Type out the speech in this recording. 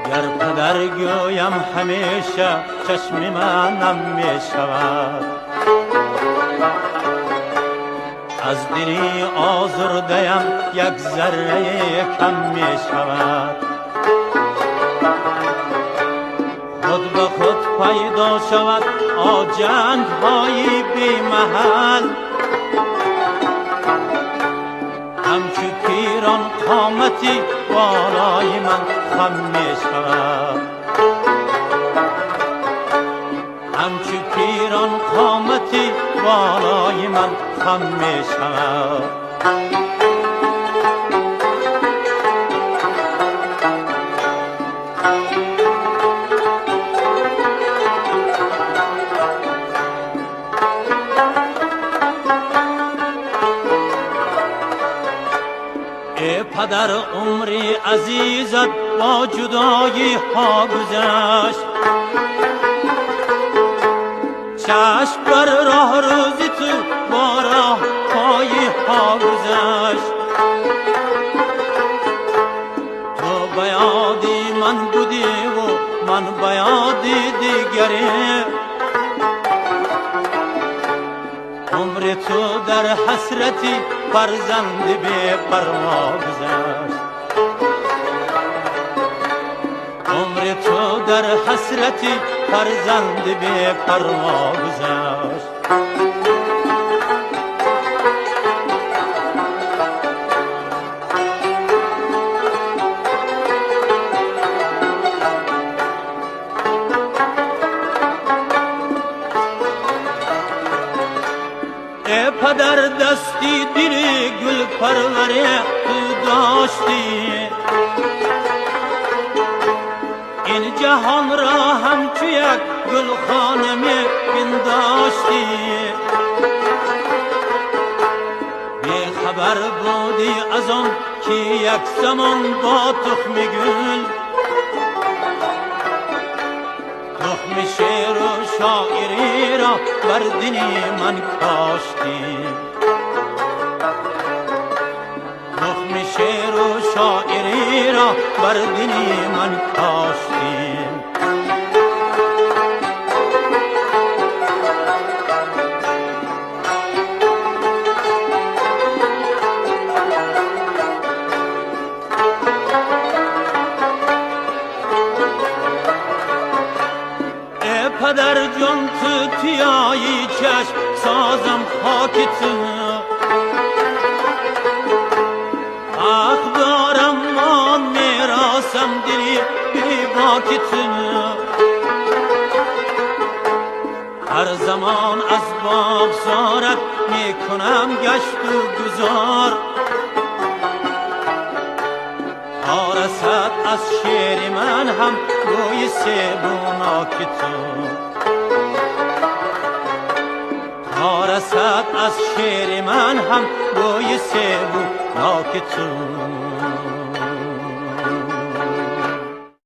گر پدر گویم همیشه چشم من نم می شود، از دلی آزرده‌ام یک ذره کم می شود. خود به خود پیدا شود آجنگ های بی محل، همچو پیران قامتی بالای من خم می شود، همچو پیران قامتی بالای من خم می شود. ای پدر عمری عزیزت با جدایی ها گذشت، چشم بر راه روزی تو با راه پایی ها گذشت. تو بیادی من بودی و من بیادی دیگری، عمر تو در حسرتی فرزند بی پروا گذشت، عمر تو در حسرتی فرزند بی پروا گذشت. ای پدر دستی دلی گل پروری تو داشتی، این جهان را همچو یک گلخانه می پنداشتی. بی خبر بودی از آن که یک زمان با تخم گل، تخم شعر و شاعری را بر دلی من کاشتی، تخم شعر و شاعری را بر دلی من کاشتی. پدر جان تو تیایی چشم سازم خاک تو، حق دارم من میراسم دلی بی باک تو. هر زمان از بغضارت میکنم گشت و گذار، رسد از شعر من هم روی سیبوناک تو، رسد از شعر من هم روی سیبوناک تو.